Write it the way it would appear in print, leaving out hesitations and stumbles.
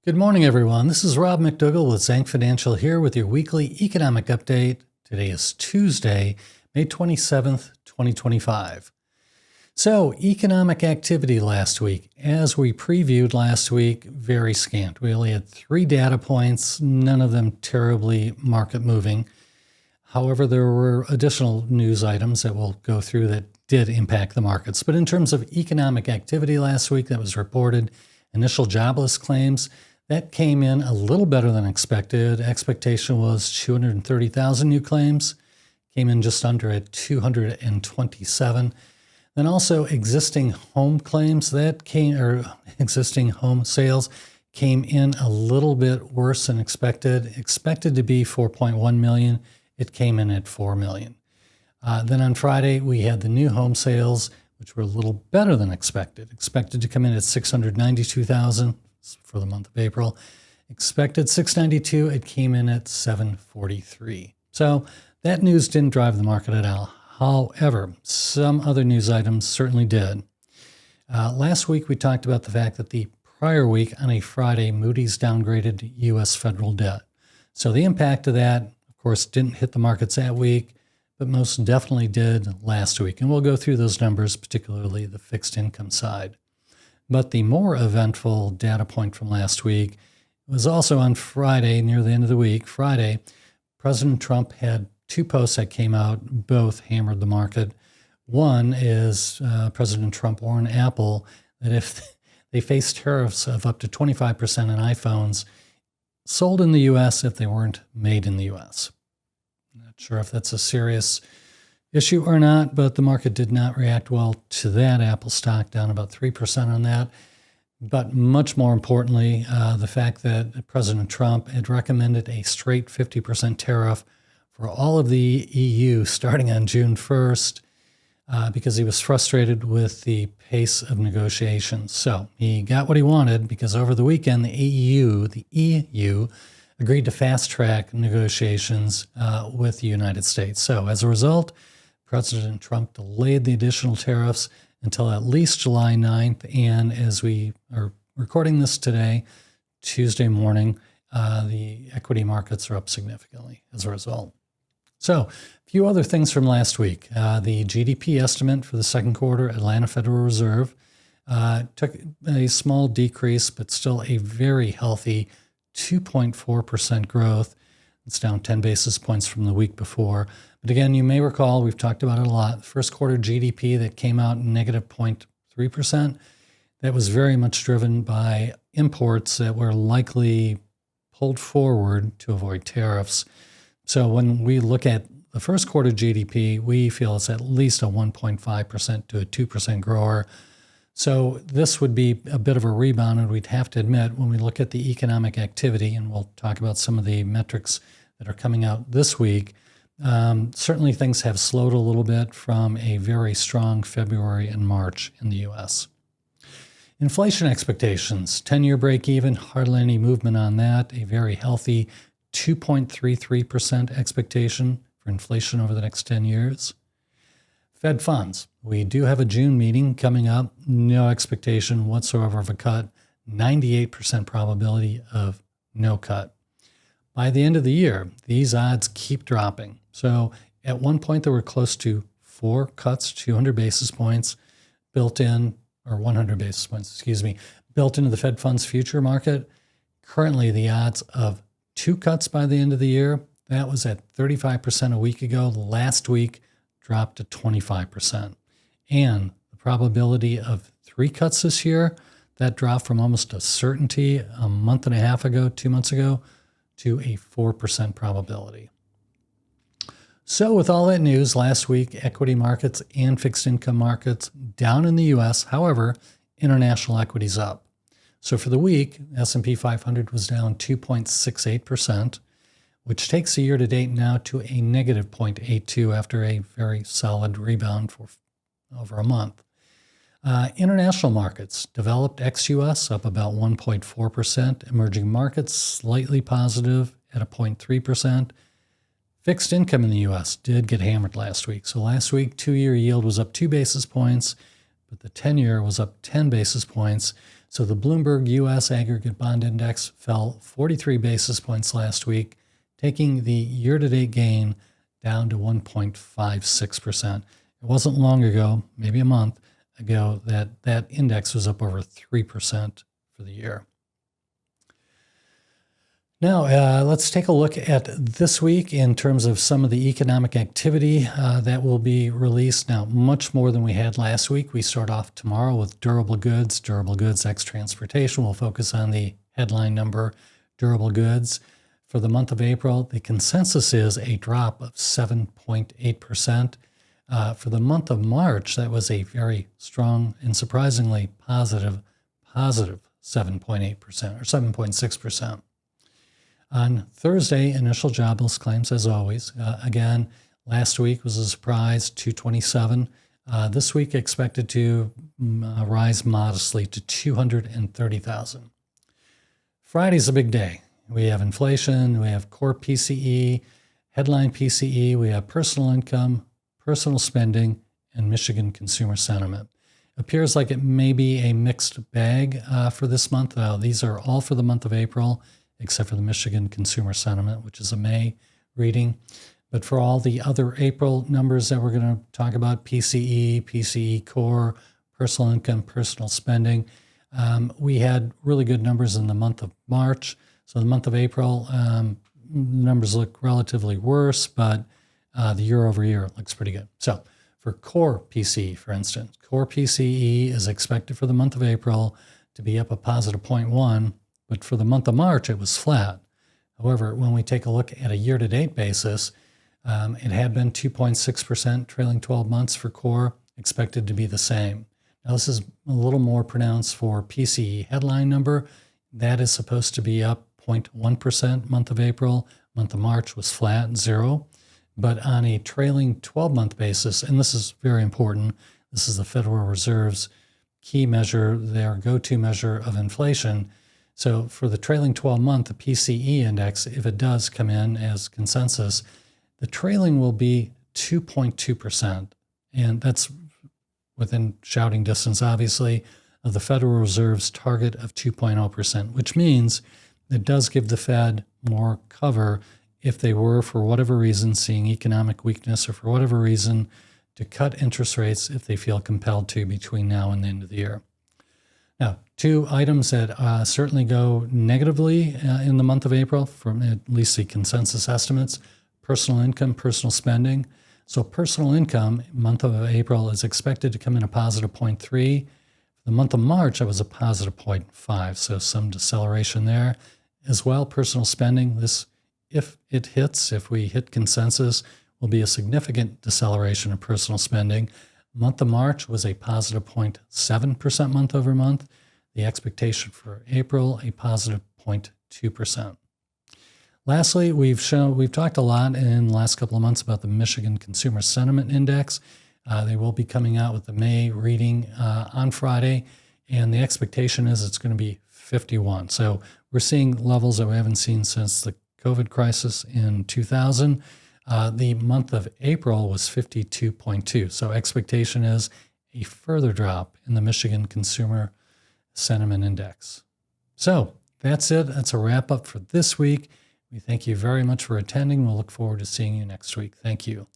Good morning, everyone. This is Rob McDougall with Zhang Financial here with your weekly economic update. Today is Tuesday, May 27th, 2025. So, economic activity last week. As we previewed last week, very scant. We only had 3 data points, none of them terribly market moving. However, there were additional news items that we'll go through that did impact the markets. But in terms of economic activity last week that was reported, initial jobless claims, that came in a little better than expected. Expectation was 230,000 new claims, came in just under at 227. Then also existing home claims existing home sales came in a little bit worse than expected. Expected to be 4.1 million. It came in at 4 million. Then on Friday, we had the new home sales, which were a little better than expected. Expected to come in at 692,000 for the month of April. Expected 692, it came in at 743. So that news didn't drive the market at all. However, some other news items certainly did. Last week, we talked about the fact that the prior week on a Friday, Moody's downgraded U.S. federal debt. So the impact of that, of course, didn't hit the markets that week, but most definitely did last week. And we'll go through those numbers, particularly the fixed income side. But the more eventful data point from last week was also on Friday, near the end of the week. Friday, President Trump had 2 posts that came out, both hammered the market. One is President Trump warned Apple that if they face tariffs of up to 25% on iPhones sold in the U.S. if they weren't made in the U.S. Not sure if that's a serious issue or not, but the market did not react well to that. Apple stock down about 3% on that. But much more importantly, the fact that President Trump had recommended a straight 50% tariff for all of the EU starting on June 1st because he was frustrated with the pace of negotiations. So he got what he wanted because over the weekend, the EU agreed to fast-track negotiations with the United States. So as a result, President Trump delayed the additional tariffs until at least July 9th. And as we are recording this today, Tuesday morning, the equity markets are up significantly as a result. So a few other things from last week. The GDP estimate for the second quarter, Atlanta Federal Reserve, took a small decrease, but still a very healthy 2.4% growth. It's down 10 basis points from the week before. But again, you may recall, we've talked about it a lot, first quarter GDP that came out negative 0.3%, that was very much driven by imports that were likely pulled forward to avoid tariffs. So when we look at the first quarter GDP, we feel it's at least a 1.5% to a 2% grower. So this would be a bit of a rebound, and we'd have to admit when we look at the economic activity, and we'll talk about some of the metrics that are coming out this week, certainly things have slowed a little bit from a very strong February and March in the U.S. Inflation expectations, 10-year break even, hardly any movement on that, a very healthy 2.33% expectation for inflation over the next 10 years. Fed funds. We do have a June meeting coming up. No expectation whatsoever of a cut. 98% probability of no cut. By the end of the year, these odds keep dropping. So at one point, there were close to 4 cuts, 200 basis points built in, or 100 basis points, built into the Fed funds future market. Currently, the odds of 2 cuts by the end of the year, that was at 35% a week ago. Last week, dropped to 25%. And the probability of 3 cuts this year, that dropped from almost a certainty a month and a half ago, 2 months ago, to a 4% probability. So with all that news, last week, equity markets and fixed income markets down in the U.S. However, international equities up. So for the week, S&P 500 was down 2.68%. Which takes the year-to-date now to a negative 0.82 after a very solid rebound for over a month. International markets, developed ex-US up about 1.4%, emerging markets slightly positive at a 0.3%. Fixed income in the U.S. did get hammered last week. So last week, 2-year yield was up 2 basis points, but the 10-year was up 10 basis points. So the Bloomberg U.S. Aggregate Bond Index fell 43 basis points last week, taking the year-to-date gain down to 1.56%. It wasn't long ago, maybe a month ago, that index was up over 3% for the year. Now, let's take a look at this week in terms of some of the economic activity that will be released. Now, much more than we had last week. We start off tomorrow with durable goods ex transportation. We'll focus on the headline number, durable goods. For the month of April, the consensus is a drop of 7.8%. For the month of March, that was a very strong and surprisingly positive 7.8% or 7.6%. On Thursday, initial jobless claims, as always. Again, last week was a surprise, 227. This week expected to rise modestly to 230,000. Friday's a big day. We have inflation, we have core PCE, headline PCE, we have personal income, personal spending, and Michigan consumer sentiment. Appears like it may be a mixed bag for this month. These are all for the month of April, except for the Michigan consumer sentiment, which is a May reading. But for all the other April numbers that we're going to talk about, PCE core, personal income, personal spending, we had really good numbers in the month of March. So the month of April, numbers look relatively worse, but the year over year looks pretty good. So for core PCE, for instance, core PCE is expected for the month of April to be up a positive 0.1, but for the month of March, it was flat. However, when we take a look at a year-to-date basis, it had been 2.6% trailing 12 months for core, expected to be the same. Now, this is a little more pronounced for PCE headline number. That is supposed to be up 0.1% month of April. Month of March was flat, 0. But on a trailing 12-month basis, and this is very important, this is the Federal Reserve's key measure, their go-to measure of inflation. So for the trailing 12-month, the PCE index, if it does come in as consensus, the trailing will be 2.2%. And that's within shouting distance, obviously, of the Federal Reserve's target of 2.0%, which means it does give the Fed more cover if they were, for whatever reason, seeing economic weakness or for whatever reason, to cut interest rates if they feel compelled to between now and the end of the year. Now, two items that certainly go negatively in the month of April, from at least the consensus estimates, personal income, personal spending. So personal income, month of April, is expected to come in a positive 0.3. The month of March, it was a positive 0.5, so some deceleration there. As well, personal spending, this, if we hit consensus, will be a significant deceleration of personal spending. Month of March was a positive 0.7% month over month. The expectation for April, a positive 0.2%. Lastly, we've talked a lot in the last couple of months about the Michigan Consumer Sentiment Index. They will be coming out with the May reading on Friday, and the expectation is it's going to be 51. So we're seeing levels that we haven't seen since the COVID crisis in 2000. The month of April was 52.2. So expectation is a further drop in the Michigan Consumer Sentiment Index. So that's it. That's a wrap up for this week. We thank you very much for attending. We'll look forward to seeing you next week. Thank you.